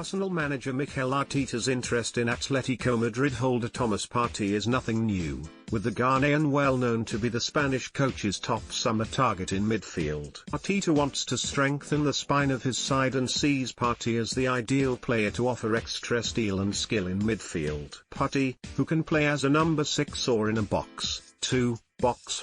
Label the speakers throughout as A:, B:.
A: Arsenal manager Mikel Arteta's interest in Atletico Madrid holder Thomas Partey is nothing new, with the Ghanaian well known to be the Spanish coach's top summer target in midfield. Arteta wants to strengthen the spine of his side and sees Partey as the ideal player to offer extra steel and skill in midfield. Partey, who can play as a number 6 or in a box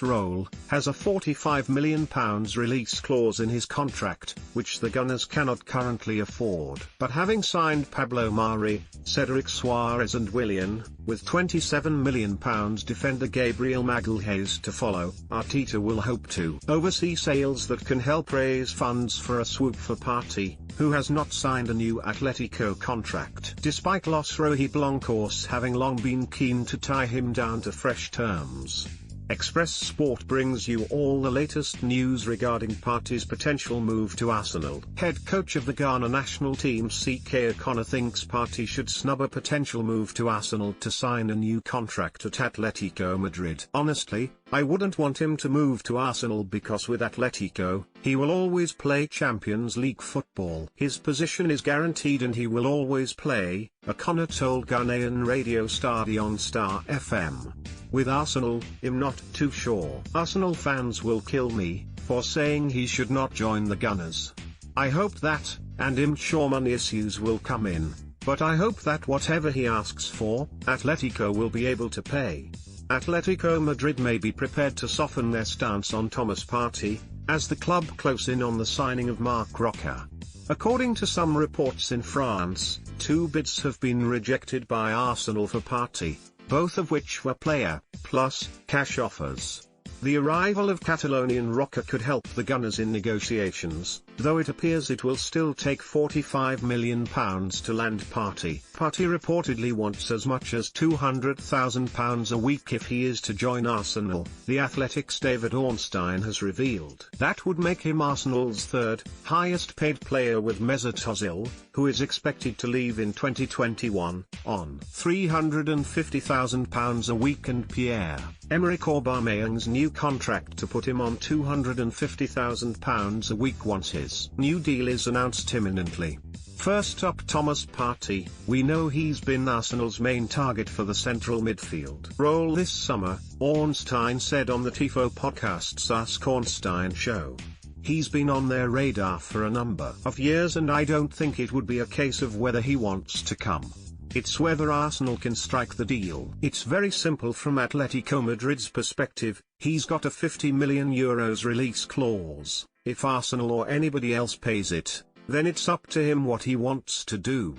A: role, has a £45 million release clause in his contract, which the Gunners cannot currently afford. But having signed Pablo Mari, Cedric Soares and Willian, with £27 million defender Gabriel Magalhaes to follow, Arteta will hope to oversee sales that can help raise funds for a swoop for Partey, who has not signed a new Atletico contract. Despite Los Rojiblancos having long been keen to tie him down to fresh terms. Express Sport brings you all the latest news regarding Partey's potential move to Arsenal. Head coach of the Ghana national team CK O'Connor thinks Partey should snub a potential move to Arsenal to sign a new contract at Atletico Madrid. Honestly, I wouldn't want him to move to Arsenal because with Atletico, he will always play Champions League football. His position is guaranteed and he will always play, O'Connor told Ghanaian radio station Star FM. With Arsenal, I'm not too sure. Arsenal fans will kill me for saying he should not join the Gunners. I hope that, and I'm sure money issues will come in, but I hope that whatever he asks for, Atletico will be able to pay. Atletico Madrid may be prepared to soften their stance on Thomas Partey, as the club close in on the signing of Marc Roca. According to some reports in France, 2 bids have been rejected by Arsenal for Partey, both of which were player, plus, cash offers. The arrival of Catalonian Roca could help the Gunners in negotiations, though it appears it will still take £45 million to land Partey. Partey reportedly wants as much as £200,000 a week if he is to join Arsenal, The Athletic's David Ornstein has revealed. That would make him Arsenal's third highest paid player with Mesut Ozil, who is expected to leave in 2021, on £350,000 a week, and Pierre-Emerick Aubameyang's new contract to put him on £250,000 a week once his new deal is announced imminently. First up, Thomas Partey. We know he's been Arsenal's main target for the central midfield role this summer, Ornstein said on the Tifo podcast's Ask Ornstein show. He's been on their radar for a number of years and I don't think it would be a case of whether he wants to come. It's whether Arsenal can strike the deal. It's very simple from Atletico Madrid's perspective. He's got a €50 million release clause. If Arsenal or anybody else pays it, then it's up to him what he wants to do.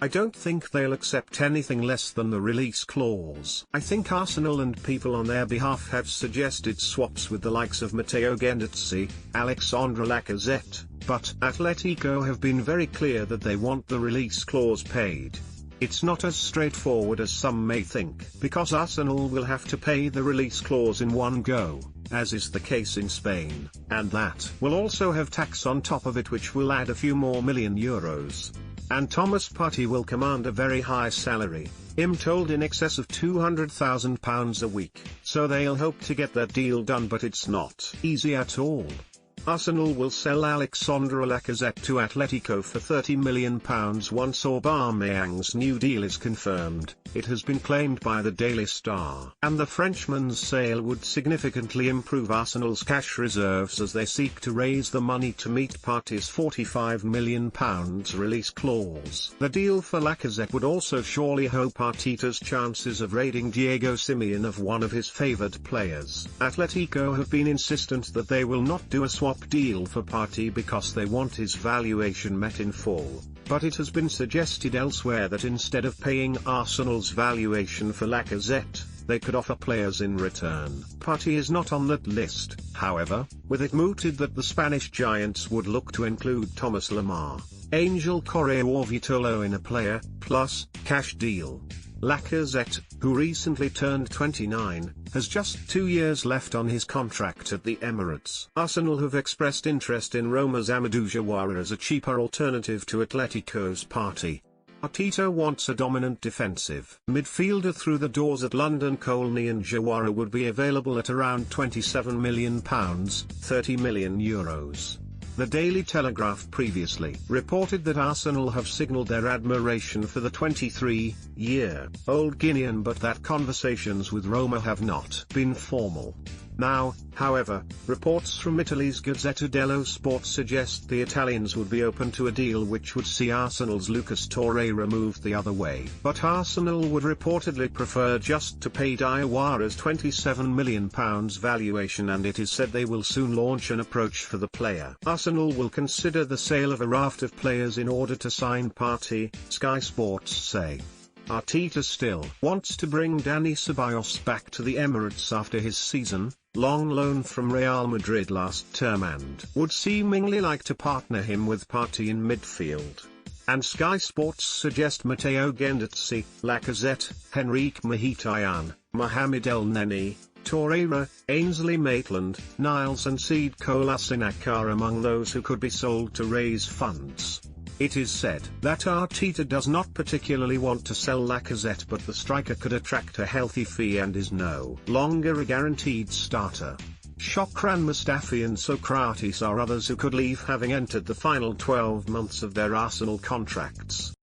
A: I don't think they'll accept anything less than the release clause. I think Arsenal and people on their behalf have suggested swaps with the likes of Matteo Guendouzi, Alexandre Lacazette, but Atletico have been very clear that they want the release clause paid. It's not as straightforward as some may think, because Arsenal will have to pay the release clause in one go, as is the case in Spain, and that will also have tax on top of it which will add a few more million euros. And Thomas Partey will command a very high salary, I'm told in excess of £200,000 a week, so they'll hope to get that deal done, but it's not easy at all. Arsenal will sell Alexandre Lacazette to Atletico for £30 million once Aubameyang's new deal is confirmed, it has been claimed by the Daily Star. And the Frenchman's sale would significantly improve Arsenal's cash reserves as they seek to raise the money to meet Partey's £45 million release clause. The deal for Lacazette would also surely help Arteta's chances of raiding Diego Simeone of one of his favoured players. Atletico have been insistent that they will not do a swap deal for Partey because they want his valuation met in full, but it has been suggested elsewhere that instead of paying Arsenal's valuation for Lacazette, they could offer players in return. Partey is not on that list, however, with it mooted that the Spanish giants would look to include Thomas Lemar, Angel Correa or Vitolo in a player, plus, cash deal. Lacazette, who recently turned 29, has just 2 years left on his contract at the Emirates. Arsenal have expressed interest in Roma's Amadou Diawara as a cheaper alternative to Atletico's Partey. Arteta wants a dominant defensive midfielder through the doors at London. Colney and Diawara would be available at around £27 million, €30 million. The Daily Telegraph previously reported that Arsenal have signalled their admiration for the 23-year-old Ghanaian, but that conversations with Roma have not been formal. Now, however, reports from Italy's Gazzetta dello Sport suggest the Italians would be open to a deal which would see Arsenal's Lucas Torreira moved the other way. But Arsenal would reportedly prefer just to pay Diawara's £27 million valuation, and it is said they will soon launch an approach for the player. Arsenal will consider the sale of a raft of players in order to sign Partey, Sky Sports say. Arteta still wants to bring Dani Ceballos back to the Emirates after his season-long loan from Real Madrid last term, and would seemingly like to partner him with Partey in midfield. And Sky Sports suggest Matteo Guendouzi, Lacazette, Henrique Mkhitaryan, Mohamed El Neni, Torreira, Ainsley Maitland, Niles and Sead Kolasinac are among those who could be sold to raise funds. It is said that Arteta does not particularly want to sell Lacazette, but the striker could attract a healthy fee and is no longer a guaranteed starter. Shokran Mustafi and Sokratis are others who could leave, having entered the final 12 months of their Arsenal contracts.